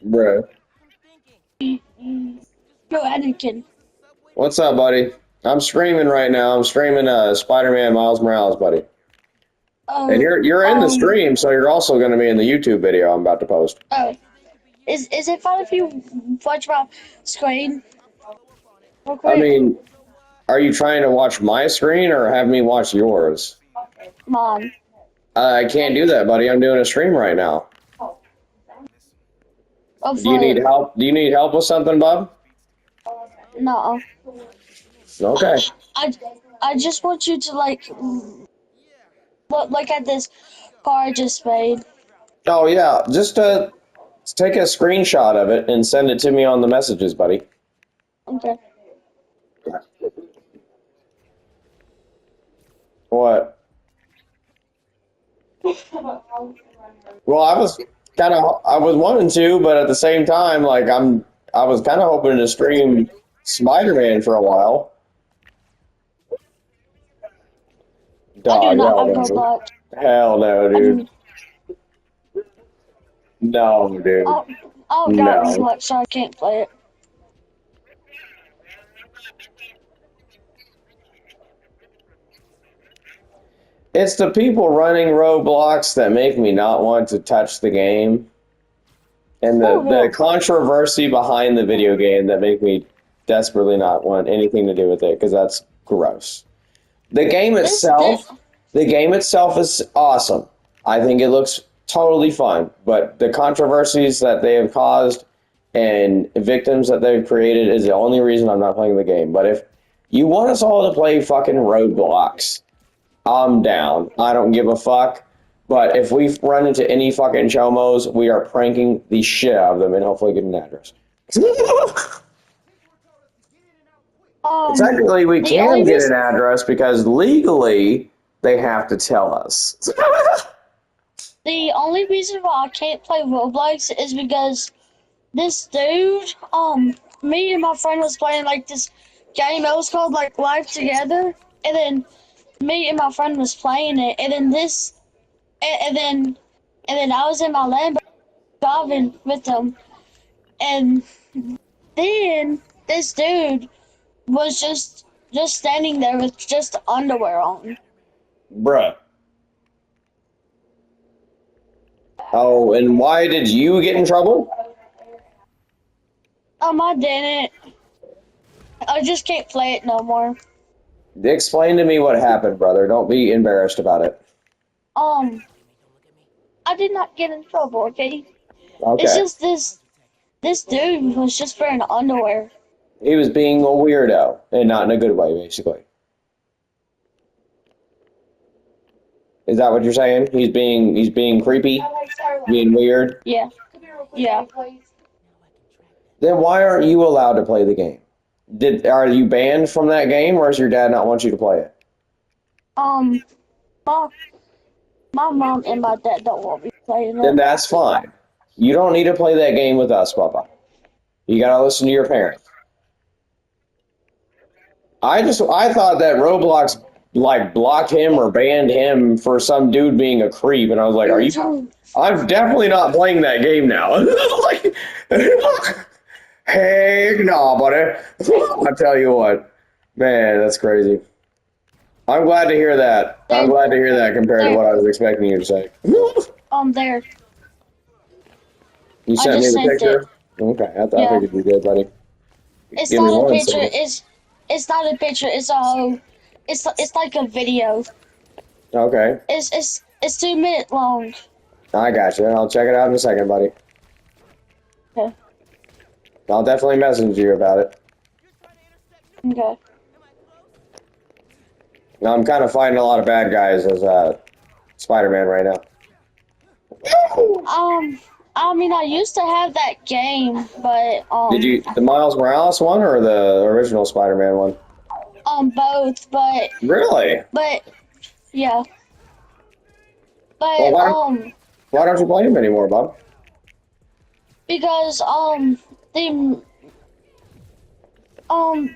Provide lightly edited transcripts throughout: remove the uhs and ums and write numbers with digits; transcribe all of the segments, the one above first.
Bro. Yo, Anakin. What's up, buddy? I'm streaming right now. I'm streaming Spider-Man Miles Morales, buddy. And Oh, you're in the stream, so you're also going to be in the YouTube video I'm about to post. oh. Is it fine if you watch my screen real I quick? mean, are you trying to watch my screen or have me watch yours? Mom. I can't do that, buddy. I'm doing a stream right now. Oh, Do you need help? Do you need help with something, bub? no. Okay. I, I just want you to look at this car I just made. Oh yeah, just take a screenshot of it and send it to me on the messages, buddy. Okay. What? Well, I was wanting to, but at the same time, like I was kind of hoping to stream Spider-Man for a while. I do Dog, not hell have no. Roblox. Hell no, dude. No, dude. I don't got No. Roblox, so I can't play it. It's the people running Roblox that make me not want to touch the game. And the controversy behind the video game that make me desperately not want anything to do with it, because that's gross. The game itself is awesome. I think it looks totally fun, but the controversies that they have caused and victims that they've created is the only reason I'm not playing the game. But if you want us all to play fucking Roblox, I'm down. I don't give a fuck. But if we run into any fucking chomos, we are pranking the shit out of them and hopefully get an address. Technically, we can get an address because legally they have to tell us. The only reason why I can't play Roblox is because this dude, me and my friend was playing like this game. It was called like Life Together, and then me and my friend was playing it, and then I was in my Lambo driving with him, and then this dude was just standing there with just underwear on. Bruh. Oh, and why did you get in trouble? I didn't. I just can't play it no more. Explain to me what happened, brother. Don't be embarrassed about it. I did not get in trouble, okay? Okay. It's just this dude was just wearing underwear. He was being a weirdo, and not in a good way, basically. Is that what you're saying? He's being creepy, being weird? Yeah. Yeah. Then why aren't you allowed to play the game? Are you banned from that game, or does your dad not want you to play it? My mom and my dad don't want me playing it. Then that's fine. You don't need to play that game with us, Papa. You gotta listen to your parents. I thought that Roblox like blocked him or banned him for some dude being a creep, and I was like, "Are you?" I'm definitely not playing that game now. Like, heck no, buddy. I tell you what, man, that's crazy. I'm glad to hear that. I'm glad to hear that compared to what I was expecting you to say. There. You sent me the picture? Okay, I figured you did, buddy. It's not a picture. It's not a picture. It's like a video. Okay. It's 2 minutes long. I got you. I'll check it out in a second, buddy. Okay. I'll definitely message you about it. Okay. Now, I'm kind of fighting a lot of bad guys as Spider-Man right now. I mean, I used to have that game, but Did you the Miles Morales one or the original Spider-Man one? Both, but Really? yeah. But Well, why don't you play him anymore, Bob? because the um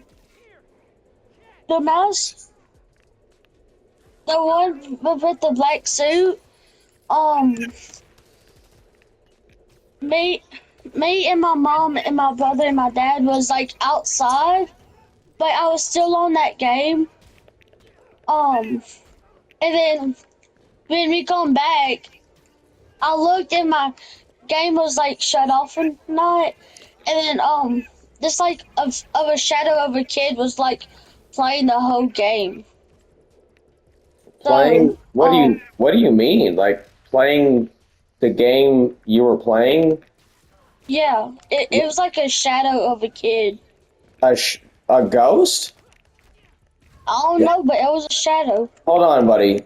the mouse, the one with the black suit, um me me and my mom and my brother and my dad was like outside, but I was still on that game. Um and then when we come back, I looked and my game was like shut off and not, and then just like of a shadow of a kid was like playing the whole game. So Playing? What do you mean? Like playing the game you were playing? yeah, it was like a shadow of a kid. A ghost? I don't know, but it was a shadow. Hold on, buddy.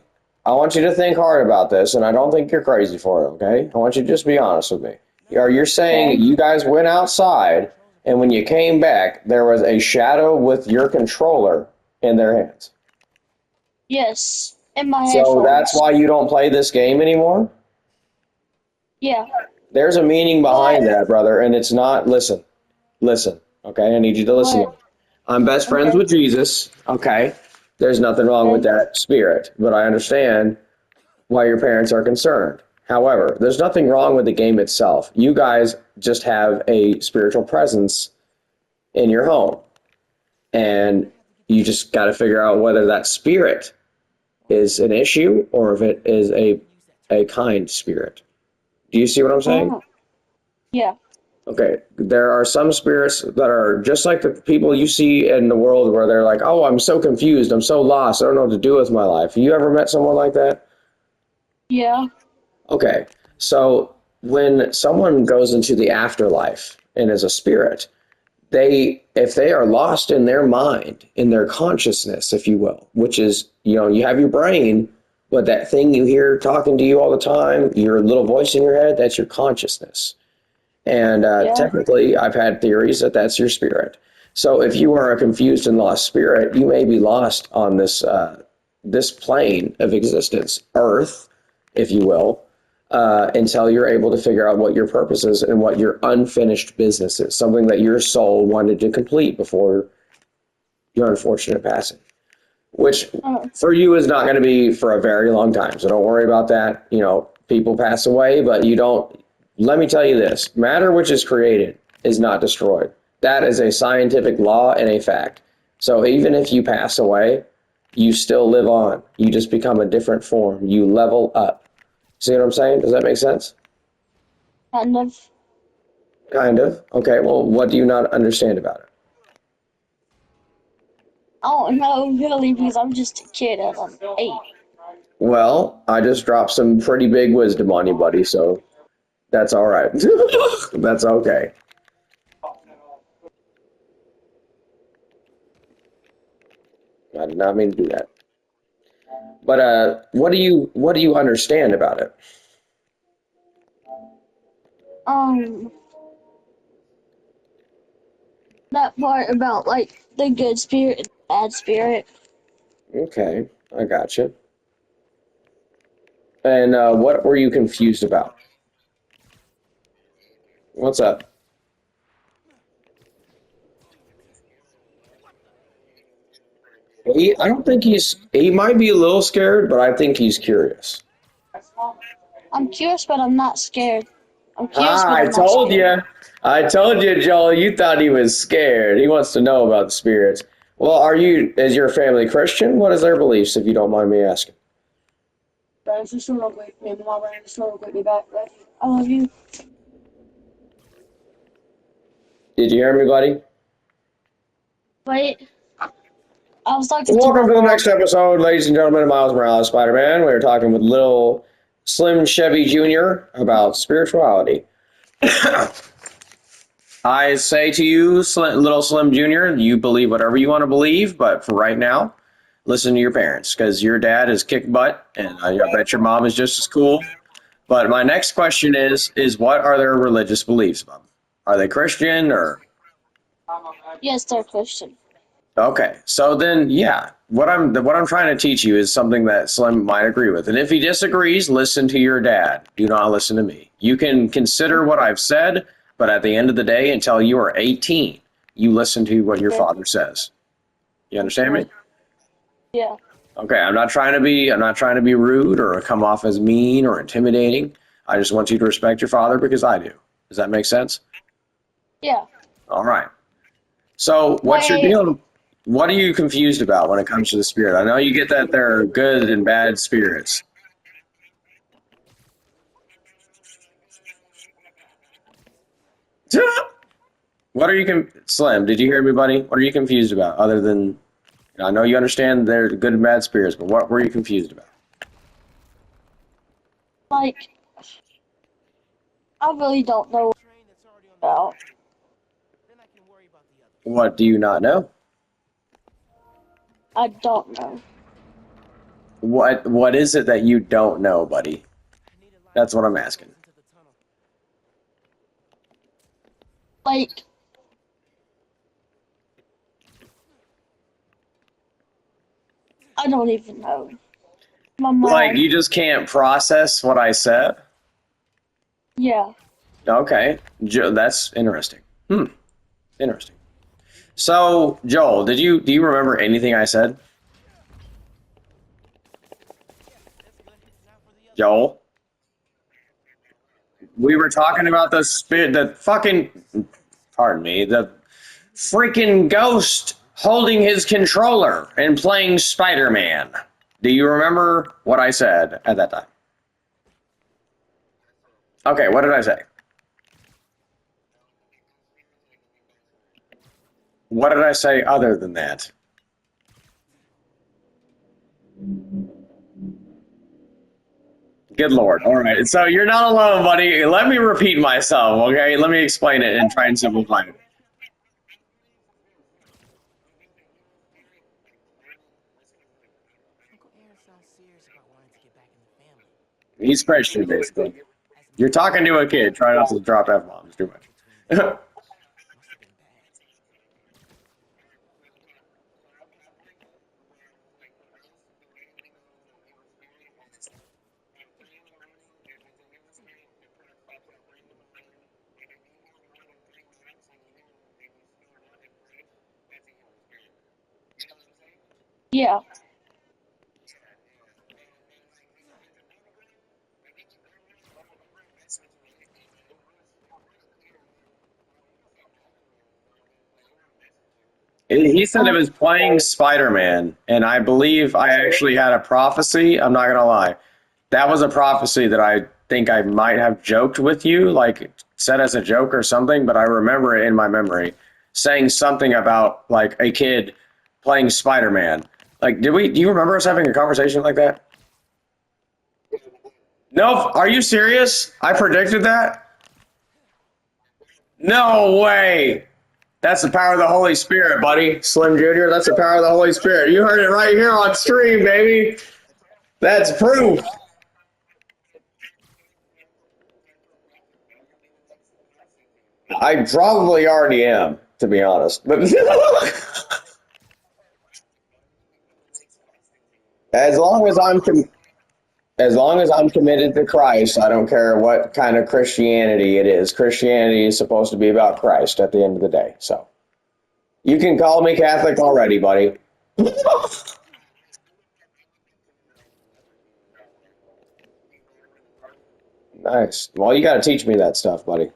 I want you to think hard about this, and I don't think you're crazy for it, okay? I want you to just be honest with me. You're saying Okay. you guys went outside, and when you came back, there was a shadow with your controller in their hands. Yes, in my So that's headphones. why you don't play this game anymore? Yeah, There's a meaning but behind that, brother, and it's not, listen, okay? I need you to listen to but me. I'm best friends okay, with Jesus, okay? There's nothing wrong with okay, that spirit, but I understand why your parents are concerned. However, there's nothing wrong with the game itself. You guys just have a spiritual presence in your home, and you just got to figure out whether that spirit is an issue or if it is a kind spirit. Do you see what I'm saying? oh yeah, Okay, there are some spirits that are just like the people you see in the world where they're like, "Oh, I'm so confused, I'm so lost, I don't know what to do with my life." You ever met someone like that? yeah, Okay, so when someone goes into the afterlife and is a spirit, if they are lost in their mind, in their consciousness, if you will, which is, you have your brain, but that thing you hear talking to you all the time, your little voice in your head, that's your consciousness. And yeah. technically, I've had theories that that's your spirit. So if you are a confused and lost spirit, you may be lost on this plane of existence, Earth, if you will, until you're able to figure out what your purpose is and what your unfinished business is, something that your soul wanted to complete before your unfortunate passing, which Oh, for you is not going to be for a very long time. So don't worry about that. People pass away, but you don't. Let me tell you this: matter which is created is not destroyed. That is a scientific law and a fact. So even if you pass away, you still live on. You just become a different form. You level up. See what I'm saying? Does that make sense? kind of. Kind of. Okay, well, what do you not understand about it? I don't know really because I'm just a kid and I'm 8. Well, I just dropped some pretty big wisdom on you, buddy, so that's all right. That's okay. I did not mean to do that. But what do you understand about it? Um, that part about like the good spirit and bad spirit. Okay, I got you. And what were you confused about? What's up? I don't think he might be a little scared, but I think he's curious. I'm curious, but I'm not scared. I'm curious, Ah, but I I'm not told scared. you. I told you, Joel. You thought he was scared. He wants to know about the spirits. Well, is your family Christian? What is their beliefs, if you don't mind me asking? I love you. Did you hear me, buddy? Wait, I was talking to my Welcome to the next mom. episode, ladies and gentlemen, of Miles Morales Spider-Man. We are talking with little Slim Chevy Jr. about spirituality. I say to you, little Slim Jr., you believe whatever you want to believe, but for right now, listen to your parents, because your dad is kick butt, and I bet your mom is just as cool. But my next question is what are their religious beliefs, Bob? Are they Christian or Yes, they're Christian. okay? So then, yeah, what I'm trying to teach you is something that Slim might agree with, and if he disagrees, listen to your dad. Do not listen to me. You can consider what I've said. But at the end of the day, until you are 18, you listen to what your father says. You understand me? Yeah. Okay, I'm not trying to be rude or come off as mean or intimidating. I just want you to respect your father because I do. Does that make sense? Yeah. All right. So, what's your Wait. deal? What are you confused about when it comes to the spirit? I know you get that there are good and bad spirits. What are you, Slim? Did you hear me, buddy? What are you confused about? Other than, I know you understand they're good and bad spirits, but what were you confused about? Like, I really don't know about. What do you not know? I don't know. What is it that you don't know, buddy? That's what I'm asking. Like, I don't even know. My Like mom. you just can't process what I said? Yeah. Okay. That's interesting. Interesting. So, Joel, do you remember anything I said? Joel? We were talking about the spirit, the fucking, pardon me, the freaking ghost holding his controller and playing Spider-Man. Do you remember what I said at that time? Okay, what did I say? What did I say other than that? Good Lord. All right. So you're not alone, buddy. Let me repeat myself, okay? Let me explain it and try and simplify it. He's Christian, basically. You're talking to a kid. Try not to drop F-bombs too much. Yeah. He said it was playing Spider-Man, and I believe I actually had a prophecy. I'm not gonna lie, that was a prophecy that I think I might have joked with you, like said as a joke or something. But I remember it in my memory saying something about like a kid playing Spider-Man. Like, did we? Do you remember us having a conversation like that? No, are you serious? I predicted that? No way. That's the power of the Holy Spirit, buddy. Slim Jr., that's the power of the Holy Spirit. You heard it right here on stream, baby. That's proof. I probably already am, to be honest. But as long as as long as I'm committed to Christ, I don't care what kind of Christianity it is. Christianity is supposed to be about Christ at the end of the day. So you can call me Catholic already, buddy. Nice. Well, you got to teach me that stuff, buddy.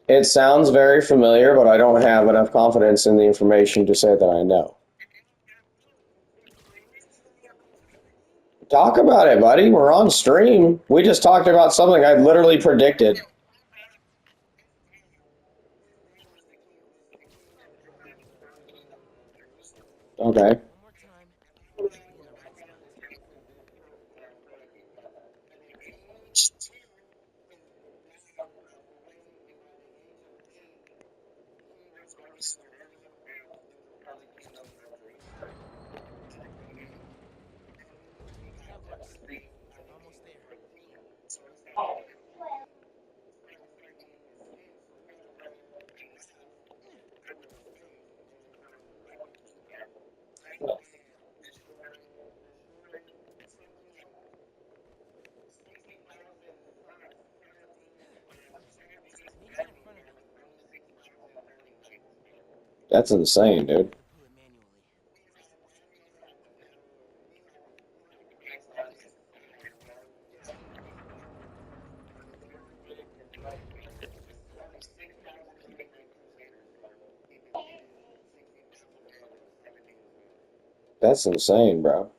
It sounds very familiar, but I don't have enough confidence in the information to say that I know. Talk about it, buddy. We're on stream. We just talked about something I literally predicted. Okay. That's insane, dude. That's insane, bro.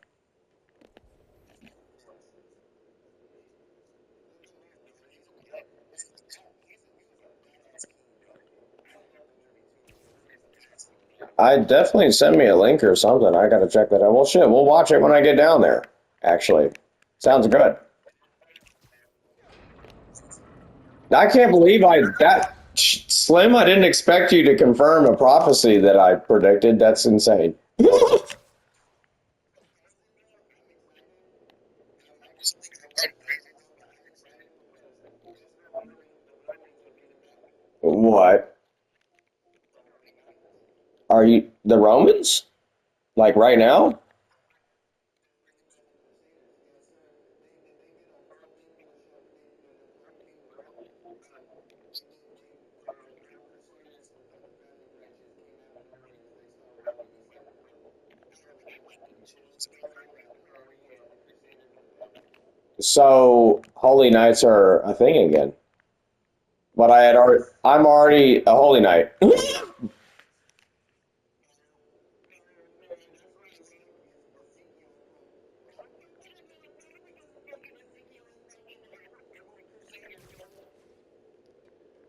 I definitely send me a link or something. I gotta check that out. Well, shit, we'll watch it when I get down there. Actually, sounds good. I can't believe Slim. I didn't expect you to confirm a prophecy that I predicted. That's insane. What are you? The Romans? Like right now? So holy nights are a thing again. But I'm already a holy knight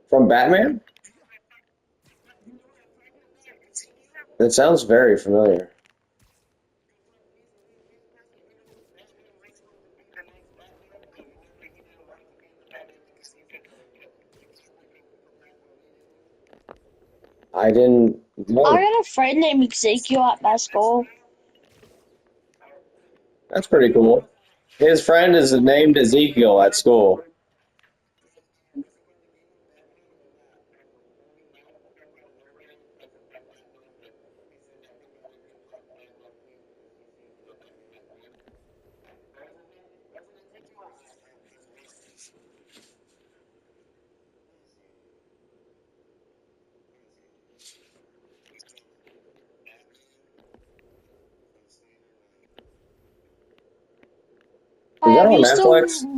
from Batman. That sounds very familiar. I didn't I know. got a friend named Ezekiel at my school. That's pretty cool. His friend is named Ezekiel at school. Is that Have on you Netflix? still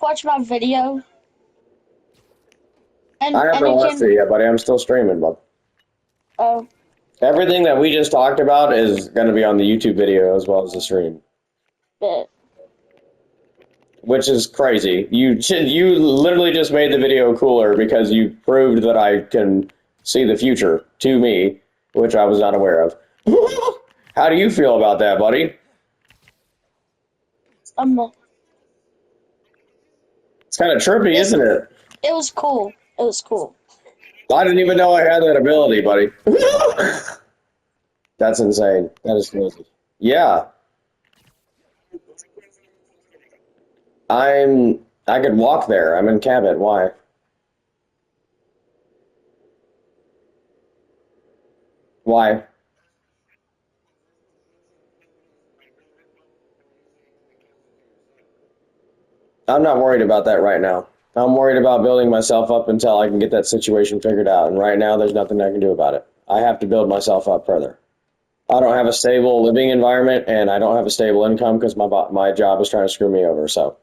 watched my video? I And haven't you watched can it yet, buddy. I'm still streaming, but oh everything that we just talked about is going to be on the YouTube video as well as the stream, bit. which is crazy. You literally just made the video cooler because you proved that I can see the future to me, which I was not aware of. How do you feel about that, buddy? Um, It's kind of trippy, this isn't it? it was cool. It was cool. I didn't even know I had that ability, buddy. That's insane. That is crazy. Yeah, I could walk there. I'm in Cabot. Why? Why? I'm not worried about that right now. I'm worried about building myself up until I can get that situation figured out. And right now, there's nothing I can do about it. I have to build myself up further. I don't have a stable living environment, and I don't have a stable income because my job is trying to screw me over. So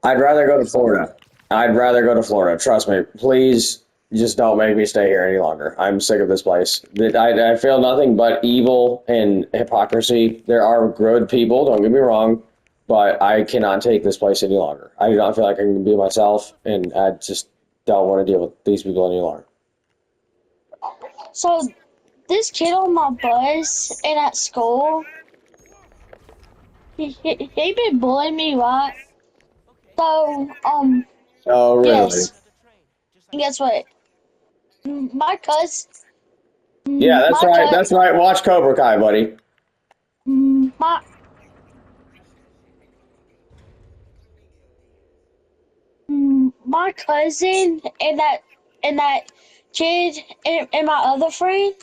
I'd rather go to Florida. I'd rather go to Florida. Trust me. Please just don't make me stay here any longer. I'm sick of this place. I feel nothing but evil and hypocrisy. There are good people, don't get me wrong, but I cannot take this place any longer. I do not feel like I can be myself, and I just don't want to deal with these people any longer. So this kid on my bus and at school, he been bullying me, right? So Oh, really? yes. And guess what? My cousin, Yeah, that's my right. cut, That's right. Watch Cobra Kai, buddy. my my cousin and that kid and my other friend,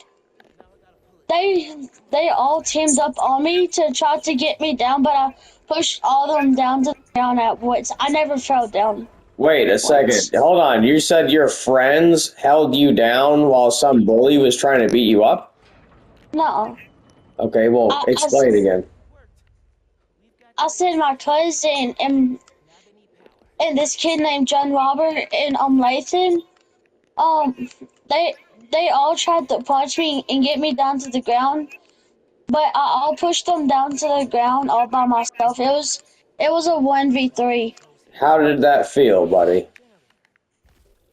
they all teamed up on me to try to get me down, but I pushed all of them down to down at once. I never fell down. Wait a second. once. Hold on. You said your friends held you down while some bully was trying to beat you up? No, Okay, well, I, I, explain again. I said my cousin and this kid named John Robert and Lathan, um, they they all tried to punch me and get me down to the ground, but I'll push them down to the ground all by myself. It was a 1v3. How did that feel, buddy?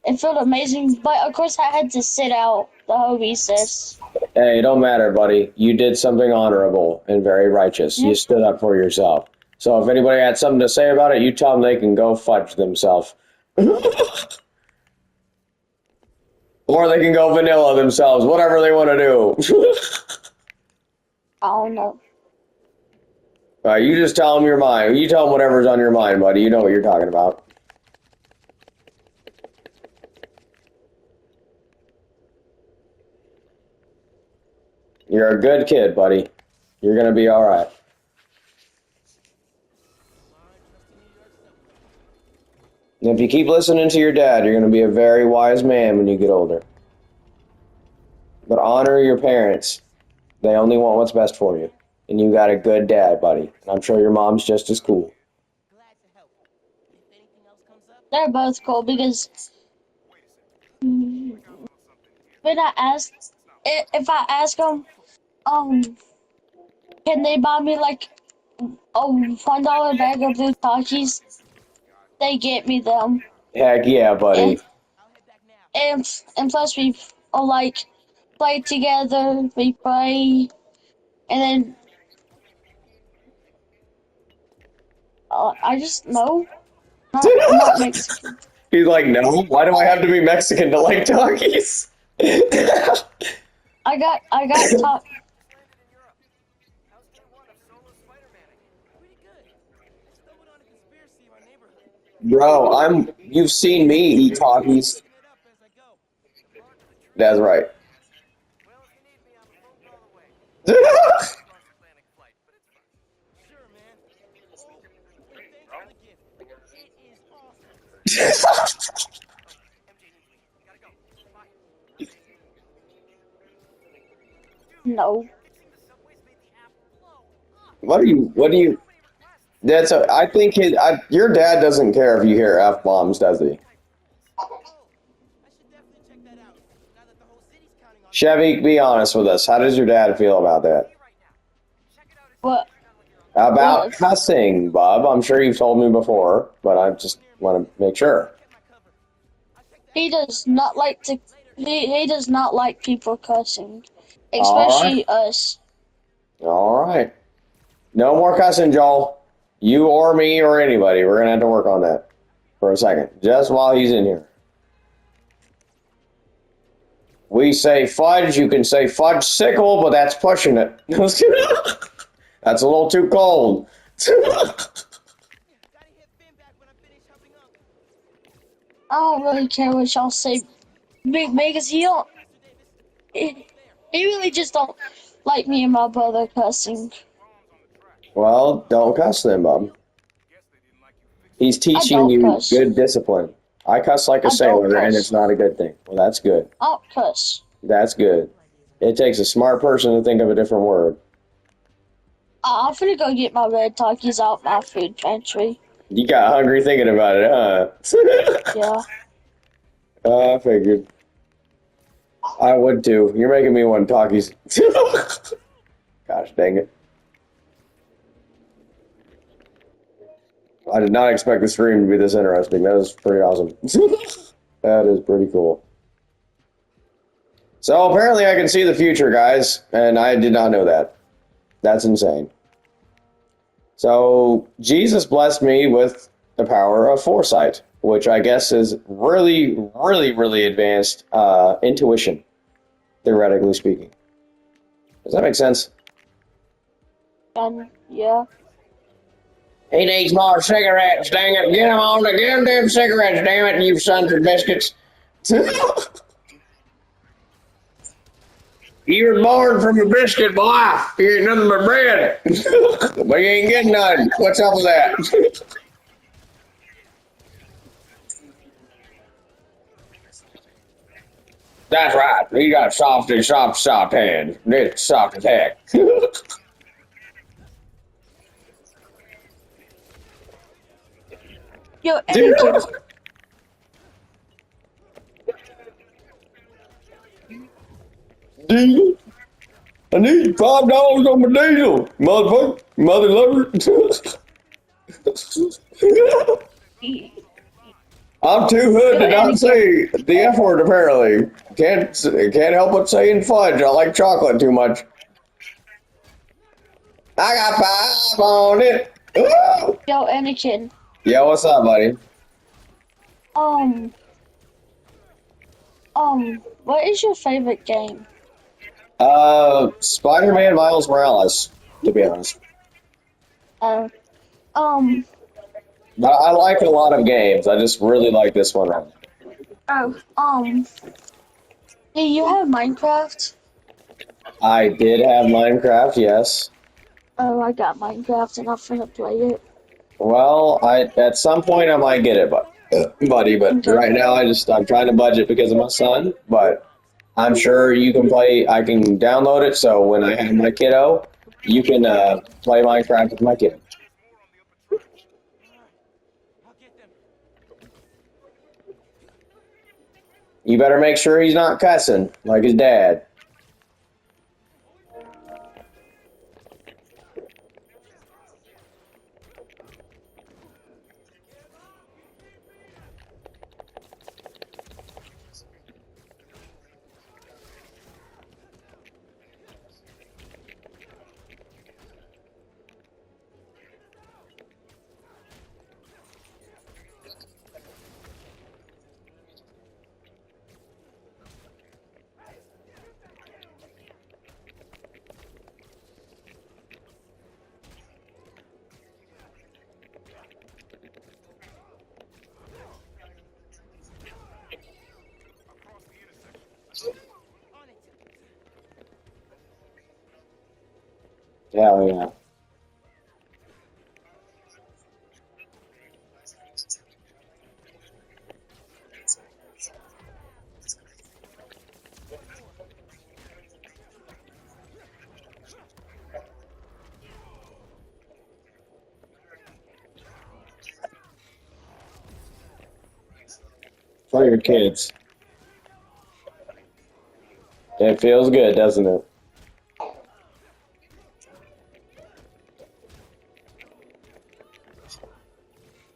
It felt amazing, but of course I had to sit out the whole recess. Hey, it don't matter, buddy. You did something honorable and very righteous. Yeah. You stood up for yourself. So if anybody had something to say about it, you tell them they can go fudge themselves. Or they can go vanilla themselves, whatever they want to do. I don't know. You just tell them your mind. You tell them whatever's on your mind, buddy. You know what you're talking about. You're a good kid, buddy. You're going to be all right. And if you keep listening to your dad, you're going to be a very wise man when you get older. But honor your parents. They only want what's best for you. And you got a good dad, buddy. And I'm sure your mom's just as cool. They're both cool because when I asked, if I ask them, can they buy me like a $1 bag of blue Takis? They get me them, Heck yeah, and buddy. and plus we all like play together, we pray, and then I just know not Mexican. He's like, no, why do I have to be Mexican to like Takis? I got taught. Bro, you've seen me eat Takis. That's right. No, What do you, I think your dad doesn't care if you hear F-bombs, does he? Chevy, be honest with us. How does your dad feel about that? what? About What? cussing, Bob. I'm sure you've told me before, but I just want to make sure. He does not like to. He does not like people cussing, All right. especially us. All right. No more cussing, Joel. You or me or anybody. We're going to have to work on that for a second, just while he's in here. We say fudge. You can say fudge sickle, but that's pushing it. That's a little too cold. I don't really care what y'all say, because he really just don't like me and my brother cussing. Well, don't cuss then, Bob. He's I teaching don't you cuss. good discipline. I cuss like a I don't sailor, and cuss. it's not a good thing. Well, that's good. I don't cuss. That's good. It takes a smart person to think of a different word. I'm finna go get my red Takis out my food pantry. You got hungry thinking about it, huh? Yeah. I figured. I would too. You're making me want Takis. Gosh dang it. I did not expect the stream to be this interesting. That is pretty awesome. That is pretty cool. So apparently I can see the future, guys, and I did not know that. That's insane. So Jesus blessed me with the power of foresight, which I guess is really, really, really advanced intuition, theoretically speaking. Does that make sense? Yeah. He needs more cigarettes, dang it. Get him on the get him damn cigarettes, damn it, you sons of biscuits. You were born from a biscuit, boy. You ain't nothing but bread. But you ain't getting none. What's up with that? That's right. He got soft hands. It's soft as heck. Yo, Anakin. Dude, diesel. I need $5 on my diesel, motherfucker, mother lover. I'm too hood Yo, to not Anakin. say the F word. Apparently, can't help but saying fudge. I like chocolate too much. I got 5 on it. Woo! Yo, Anakin. Yeah, what's up, buddy? Um, what is your favorite game? Spider-Man Miles Morales, to be honest. Uh, um, But I like a lot of games. I just really like this one right now. oh, do you have Minecraft? I did have Minecraft, yes. Oh, I got Minecraft and I'm finna play it. Well, I at some point I might get it, buddy. But Okay. right now I'm trying to budget because of my son. But I'm sure you can play. I can download it, so when I have my kiddo, you can play Minecraft with my kid. You better make sure he's not cussing like his dad. Hell yeah. For your kids. It feels good, doesn't it?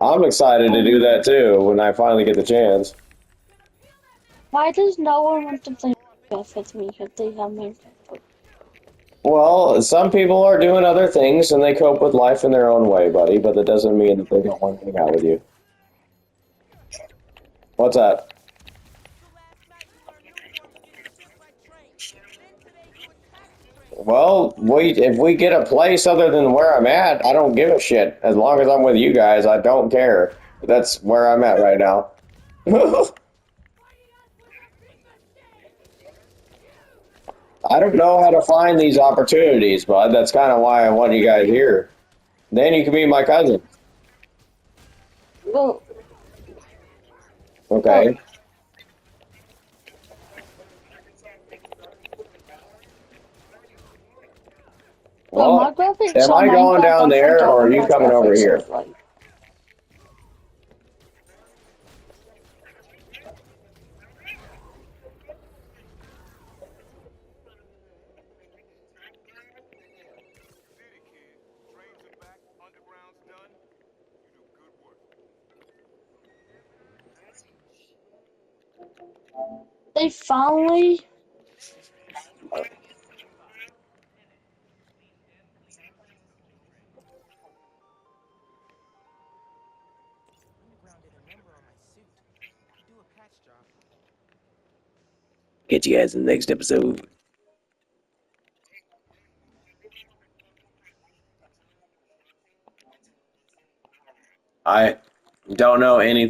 I'm excited to do that too when I finally get the chance. Why does no one want to play Minecraft with me if they have Minecraft? Well, some people are doing other things and they cope with life in their own way, buddy, but that doesn't mean that they don't want to hang out with you. What's that? Well, if we get a place other than where I'm at, I don't give a shit. As long as I'm with you guys, I don't care. That's where I'm at right now. I don't know how to find these opportunities, bud. That's kind of why I want you guys here. Then you can be my cousin. Well, well, Okay. my Well, graphics am on I going Minecraft down are for there or are double you my coming over graphics here? are like. They finally. Catch you guys in the next episode. I don't know anything.